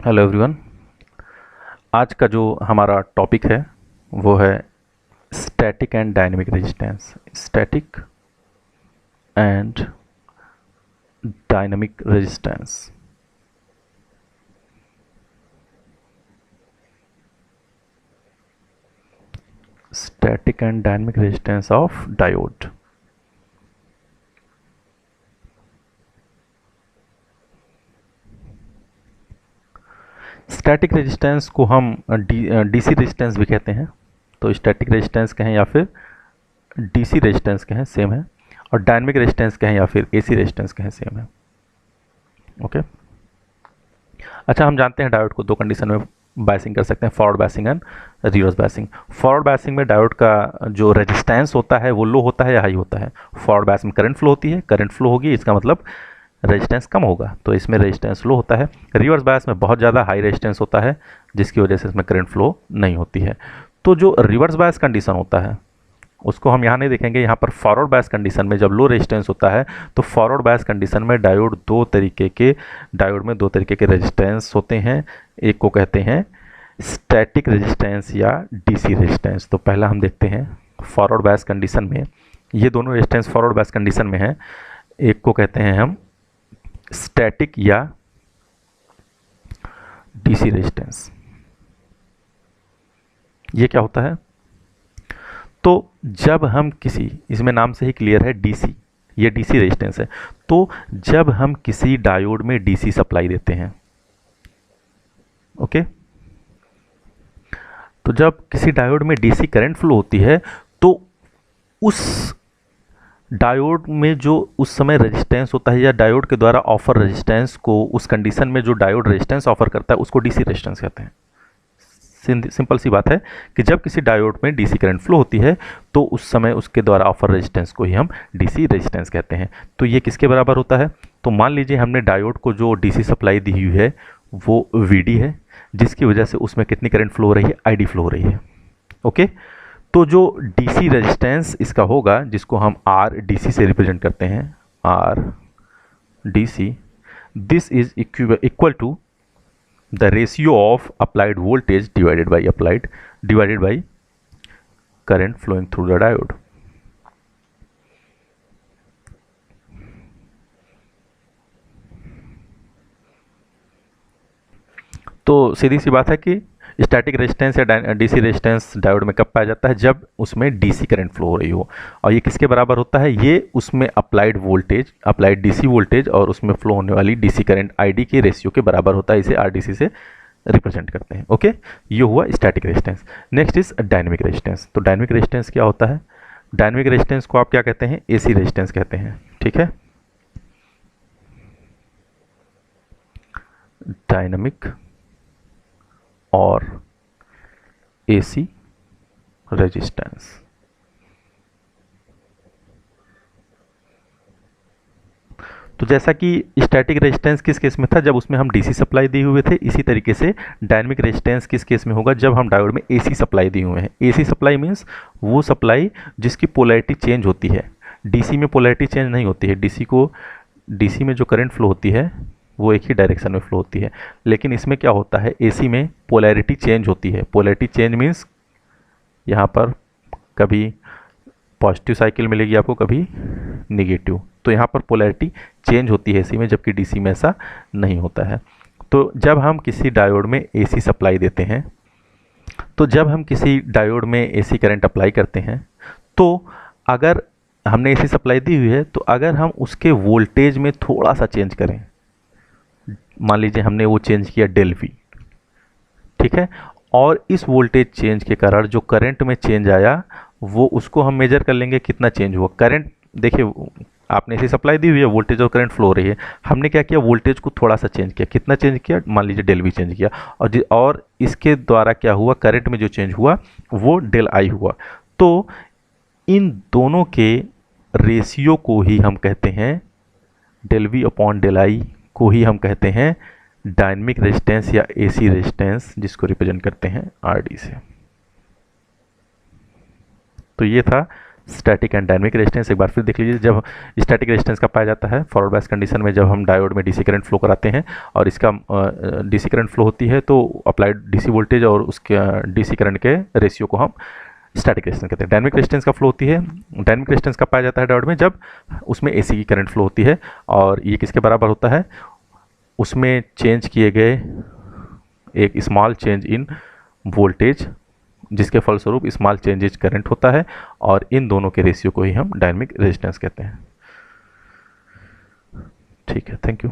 Hello everyone. आज का जो हमारा टॉपिक है वो है static and dynamic resistance. Static and dynamic resistance. Static and dynamic resistance of diode. Static resistance को हम डीसी रेजिस्टेंस भी कहते हैं। तो स्टैटिक रेजिस्टेंस कहें या फिर डीसी रेजिस्टेंस कहें, सेम है। और डायनेमिक रेजिस्टेंस कहें या फिर एसी रेजिस्टेंस कहें, सेम है। ओके। अच्छा, हम जानते हैं डायोड को दो कंडीशन में बायसिंग कर सकते हैं, forward biasing and reverse biasing. Forward biasing में डायोड का जो रेजिस्टेंस होता है वो लो होता है या हाई होता है। फॉरवर्ड बायस में करंट फ्लो होती है, करंट फ्लो होगी, इसका मतलब रेजिस्टेंस कम होगा, तो इसमें रेजिस्टेंस लो होता है। रिवर्स बायस में बहुत ज़्यादा हाई रेजिस्टेंस होता है जिसकी वजह से इसमें करंट फ्लो नहीं होती है। तो जो रिवर्स बायस कंडीशन होता है उसको हम यहाँ नहीं देखेंगे। यहाँ पर फॉरवर्ड बायस कंडीशन में जब लो रेजिस्टेंस होता है तो फॉरवर्ड बायस कंडीशन में डायोड में दो तरीके के रेजिस्टेंस होते हैं। एक को कहते हैं स्टैटिक रेजिस्टेंस या डीसी रेजिस्टेंस। तो पहला हम देखते हैं फॉरवर्ड बायस कंडीशन में, ये दोनों रेजिस्टेंस फॉरवर्ड बायस कंडीशन में है। एक को कहते हैं हम स्टैटिक या डीसी रेजिस्टेंस। ये क्या होता है? तो जब हम किसी, इसमें नाम से ही क्लियर है डीसी, ये डीसी रेजिस्टेंस है। तो जब हम किसी डायोड में डीसी सप्लाई देते हैं, ओके, तो जब किसी डायोड में डीसी करंट फ्लो होती है तो उस डायोड में जो उस समय रेजिस्टेंस होता है या डायोड के द्वारा ऑफर रेजिस्टेंस को, उस कंडीशन में जो डायोड रेजिस्टेंस ऑफर करता है उसको डीसी रेजिस्टेंस कहते हैं। सिंपल सी बात है कि जब किसी डायोड में डीसी करंट फ्लो होती है तो उस समय उसके द्वारा ऑफर रेजिस्टेंस को ही हम डीसी रेजिस्टेंस कहते हैं। तो ये किसके बराबर होता है? तो मान लीजिए हमने डायोड को जो डीसी सप्लाई दी हुई है वो वीडी है, जिसकी वजह से उसमें कितनी करंट फ्लो हो रही है? आईडी फ्लो हो रही है। ओके। तो जो डीसी रेजिस्टेंस इसका होगा, जिसको हम आर डीसी से रिप्रेजेंट करते हैं, R DC, this is equal to the ratio of applied voltage divided by current flowing through the diode. तो सीधी सी बात है कि स्टैटिक रेजिस्टेंस या डीसी रेजिस्टेंस डायोड में कब पाया जाता है? जब उसमें डीसी करंट फ्लो हो रही हो। और ये किसके बराबर होता है? ये उसमें अप्लाइड डीसी वोल्टेज और उसमें फ्लो होने वाली डीसी करंट आईडी के रेशियो के बराबर होता है। इसे आरडीसी से रिप्रेजेंट करते हैं। ओके, ये हुआ static resistance. Next is dynamic resistance. तो डायनेमिक रेजिस्टेंस क्या होता है? डायनेमिक रेजिस्टेंस को आप क्या कहते हैं? एसी रेजिस्टेंस कहते हैं। ठीक है, डायनेमिक और एसी रेजिस्टेंस। तो जैसा कि स्टैटिक रेजिस्टेंस किस केस में था? जब उसमें हम डीसी सप्लाई दिए हुए थे। इसी तरीके से डायनेमिक रेजिस्टेंस किस केस में होगा? जब हम डायोड में एसी सप्लाई दिए हुए हैं। एसी सप्लाई मीन्स वो सप्लाई जिसकी पोलैरिटी चेंज होती है। डीसी में पोलैरिटी चेंज नहीं होती है। डीसी में जो करंट फ्लो होती है वो एक ही डायरेक्शन में फ्लो होती है, लेकिन इसमें क्या होता है? एसी में पोलैरिटी चेंज होती है। पोलैरिटी चेंज मीन्स यहाँ पर कभी पॉजिटिव साइकिल मिलेगी आपको, कभी निगेटिव। तो यहाँ पर पोलैरिटी चेंज होती है एसी में, जबकि डीसी में ऐसा नहीं होता है। तो जब हम किसी डायोड में एसी सप्लाई देते हैं, तो जब हम किसी डायोड में एसी करंट अप्लाई करते हैं, तो अगर हमने एसी सप्लाई दी हुई है, तो अगर हम उसके वोल्टेज में थोड़ा सा चेंज करें, मान लीजिए हमने वो चेंज किया डेल वी, ठीक है, और इस वोल्टेज चेंज के कारण जो करंट में चेंज आया वो उसको हम मेजर कर लेंगे कितना चेंज हुआ। करंट देखिए, आपने इसे सप्लाई दी हुई है, वोल्टेज और करंट फ्लो हो रही है। हमने क्या किया? वोल्टेज को थोड़ा सा चेंज किया। कितना चेंज किया? मान लीजिए डेल वी चेंज किया, और इसके द्वारा क्या हुआ? करंट में जो चेंज हुआ वो डेल आई हुआ। तो इन दोनों के रेशियो को ही हम कहते हैं, del V upon del I को ही हम कहते हैं डायनेमिक रेजिस्टेंस या एसी रेजिस्टेंस, जिसको रिप्रेजेंट करते हैं आरडी से। तो ये था स्टैटिक एंड डायनेमिक रेजिस्टेंस एक बार फिर देख लीजिए। जब स्टैटिक रेजिस्टेंस का पाया जाता है फॉरवर्ड बायस कंडीशन में, जब हम डायोड में डीसी करंट फ्लो कराते हैं और इसका डीसी करंट फ्लो होती है तो अप्लाइड डीसी वोल्टेज और उसके डीसी करंट के रेशियो को हम स्टैटिक रेजिस्टेंस कहते हैं। डायनेमिक रेजिस्टेंस का फ्लो होती है, डायनेमिक रेजिस्टेंस का पाया जाता है डायोड में जब उसमें एसी की करंट फ्लो होती है, और ये किसके बराबर होता है, उसमें चेंज किए गए एक स्मॉल चेंज इन वोल्टेज जिसके फलस्वरूप स्मॉल चेंजेज करंट होता है, और इन दोनों के रेशियो को ही हम डायनेमिक रेजिस्टेंस कहते हैं। ठीक है, थैंक यू।